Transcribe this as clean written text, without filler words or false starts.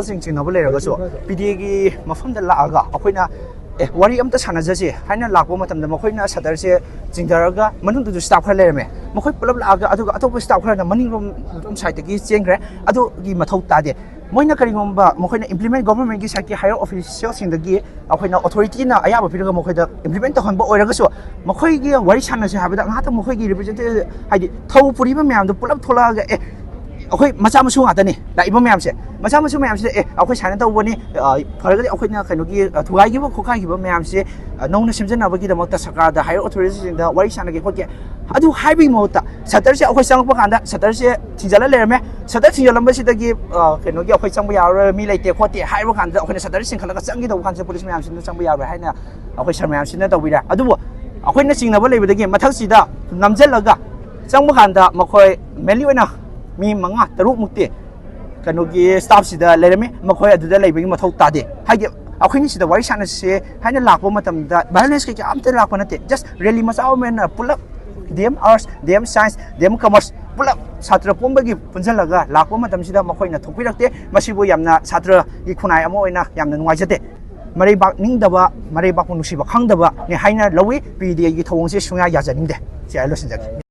ꯁꯤꯡ ꯆꯤꯡꯅꯕ ꯂꯩꯔꯒꯁꯨ ꯄꯤꯗꯤꯒꯤ ꯃꯐꯝꯗ ꯂꯥꯛꯑꯒ ꯑꯩꯈꯣꯏꯅ ꯋꯥꯔꯤ ꯑꯃꯇ ꯁꯥꯟꯅꯖꯁꯤ ꯍꯥꯏꯅ ꯂꯥꯛꯄ ꯃꯇꯝꯗ ꯃꯈꯣꯏꯅ ꯁꯇꯔꯁꯦ ꯆꯤꯡꯊꯔꯒ ꯃꯅꯨꯡꯗꯁꯨ ꯁ꯭ꯇꯥꯐ ꯈꯔ ꯂꯩꯔꯝꯃꯦ ꯃꯈꯣꯏ ꯄꯨꯂꯞ ꯂꯥꯛꯑꯒ ꯑꯗꯨꯒ ꯑꯇꯣꯞꯄ ꯁ꯭ꯇꯥꯐ ꯈꯔꯅ ꯃꯅꯤꯡꯔꯣꯝ ꯁꯥꯏꯗꯇꯒꯤ ꯆꯦꯟꯈ꯭ꯔꯦ ꯑꯗꯨꯒꯤ ꯃꯊꯧ ꯇꯥꯗꯦ ꯃꯣꯏꯅ ꯀꯔꯤꯒꯨꯝꯕ ꯃꯈꯣꯏꯅ ꯏꯝꯄ꯭ꯂꯤꯃꯦꯟ ꯒꯣꯚꯔꯟꯃꯦꯟꯠꯀꯤ ꯁꯥꯏꯠꯀꯤ ꯍꯥꯏꯌꯔ ꯑꯣꯐꯤꯁꯤꯌꯦꯜꯁꯤꯡꯗꯒꯤ ꯑꯩꯈꯣꯏꯅ ꯑꯣꯊꯣꯔꯤꯇꯤꯅ ꯑꯌꯥꯕ ꯄꯤꯔꯒ ꯃꯈꯣꯏꯗ ꯏꯝꯄ꯭ꯂꯤꯃꯦꯟ ꯇꯧꯍꯟꯕ ꯑꯣꯏꯔꯒꯁꯨ ꯃꯈꯣꯏꯒꯤ ꯋꯥꯔꯤ ꯁꯥꯟꯅꯁꯤ ꯍꯥꯏꯕꯗ ꯉꯥꯛꯇꯪ ꯃꯈꯣꯏꯒꯤ ꯔꯤꯄ꯭ꯔꯖꯦꯟꯇꯦꯇꯤꯚ ꯍꯥꯏꯗꯤ ꯊꯧ ꯄꯨꯔꯤꯕ ꯃꯌꯥꯝꯗꯣ ꯄꯨꯂꯞ ꯊꯣꯛꯂꯛꯑꯒ ꯑꯩꯈꯣꯏ ꯃꯆꯥ ꯃꯁꯨ ꯉꯥꯛꯇꯅꯤ ꯂꯥꯛꯏꯕ ꯃꯌꯥꯝꯁꯦ ꯃꯆꯥ ꯃꯁꯨ ꯃꯌꯥꯝꯁꯤꯗ ꯑꯩꯈꯣꯏ ꯁꯥꯏꯅ ꯇꯧꯕꯅꯤ ꯐꯔꯒꯗꯤ ꯑꯩꯈꯣꯏꯅ ꯀꯩꯅꯣꯒꯤ ꯊꯨꯒꯥꯏꯈꯤꯕ ꯈꯣꯠꯈꯥꯏꯈꯤꯕ ꯃꯌꯥꯝꯁꯦ ꯅꯧꯅ ꯁꯦꯝꯖꯤꯟꯅꯕꯒꯤꯗꯃꯛꯇ ꯁꯔꯀꯥꯔꯗ ꯍꯥꯏꯌꯔ ꯑꯣꯊꯣꯔꯤꯇꯤꯁꯤꯡꯗ ꯋꯥꯔꯤ ꯁꯥꯟꯅꯒꯦ ꯈꯣꯠꯀꯦ ꯑꯗꯨ ꯍꯥꯏꯕꯒꯤ ꯃꯍꯨꯠꯇ ꯁꯇꯔꯁꯦ ꯑꯩꯈꯣꯏ ꯆꯪꯉꯛꯄ ꯀꯥꯟꯗ ꯁꯇꯔꯁꯦ ꯊꯤꯡꯖꯤꯜꯂ ꯂꯩꯔꯝꯃꯦ ꯁꯇꯔ ꯊꯤꯡꯖꯤꯜꯂꯝꯕꯁꯤꯗꯒꯤ ꯀꯩꯅꯣꯒꯤ ꯑꯩꯈꯣꯏ ꯆꯪꯕ ꯌꯥꯔꯣꯏ ꯃꯤ ꯂꯩꯇꯦ ꯈꯣꯠꯇꯦ ꯍꯥꯏꯕ ꯀꯥꯟꯗ ꯑꯩꯈꯣꯏꯅ ꯁꯇꯔ ꯆꯤꯡꯈꯠꯂꯒ ꯆꯪꯈꯤꯗꯧꯕ ꯀꯥꯟꯁꯤꯗ ꯄꯨꯂꯤꯁ ꯃꯌꯥꯝꯁꯤꯅ ꯆꯪꯕ ꯌꯥꯔꯣꯏ ꯍꯥꯏꯅ ꯑꯩꯈꯣꯏ ꯁꯔ ꯃꯌꯥꯝꯁꯤꯅ ꯇꯧꯕꯤꯔꯦ ꯑꯗꯨꯕꯨ ꯑꯩꯈꯣꯏꯅ ꯆꯤꯡꯅꯕ ꯂꯩꯕꯗꯒꯤ ꯃꯊꯛꯁꯤꯗ ꯅꯝꯁꯤꯜꯂꯒ ꯆꯪꯕ ꯀꯥꯟꯗ ꯃꯈꯣꯏ ꯃꯦꯟꯂꯤ ꯑꯣꯏꯅ ꯃꯤ 5-6 ꯃꯨꯛꯇꯤ ꯀꯩꯅꯣꯒꯤ ꯁ꯭ꯇꯥꯐꯁꯤꯗ ꯂꯩꯔꯝꯃꯤ ꯃꯈꯣꯏ ꯑꯗꯨꯗ ꯂꯩꯕꯒꯤ ꯃꯊꯧ ꯇꯥꯗꯦ ꯍꯥꯏꯗꯤ ꯑꯩꯈꯣꯏꯅ ꯁꯤꯗ ꯋꯥꯔꯤ ꯁꯥꯟꯅꯁꯦ ꯍꯥꯏꯅ ꯂꯥꯛꯄ ꯃꯇꯝꯗ ꯚꯥꯏꯑꯣꯂꯦꯟꯁ ꯀꯩꯀꯥ ꯑꯝꯇ ꯂꯥꯛꯄ ꯅꯠꯇꯦ ꯖꯁ ꯔꯦꯂꯤ ꯃꯆꯥ ꯑꯃꯅ ꯄꯨꯂꯞ DM arts DM science DM commerce ꯄꯨꯂꯞ ꯁꯥꯇ꯭ꯔ ꯄꯨꯝꯕꯒꯤ ꯄꯨꯟꯁꯤꯜꯂꯒ ꯂꯥꯛꯄ ꯃꯇꯝꯁꯤꯗ ꯃꯈꯣꯏꯅ ꯊꯣꯛꯄꯤꯔꯛꯇꯦ ꯃꯁꯤꯕꯨ ꯌꯥꯝꯅ ꯁꯥꯇ꯭ꯔꯒꯤ ꯈꯨꯟꯅꯥꯏ ꯑꯃ ꯑꯣꯏꯅ ꯌꯥꯝꯅ ꯅꯨꯡꯉꯥꯏꯖꯗꯦ ꯃꯔꯩꯕꯥꯛ ꯅꯤꯡꯗꯕ ꯃꯔꯩꯕꯥꯛꯄꯨ ꯅꯨꯡꯁꯤꯕ ꯈꯪꯗꯕꯅꯤ ꯍꯥꯏꯅ ꯂꯧꯏ ꯄꯤꯗꯤꯒꯤ ꯊꯧꯑꯣꯡꯁꯦ ꯁꯨꯡꯌꯥ ꯌꯥꯖꯅꯤꯡꯗꯦ ꯁꯤ ꯑꯩ ꯂꯣꯏꯁꯤꯟꯖꯒꯦ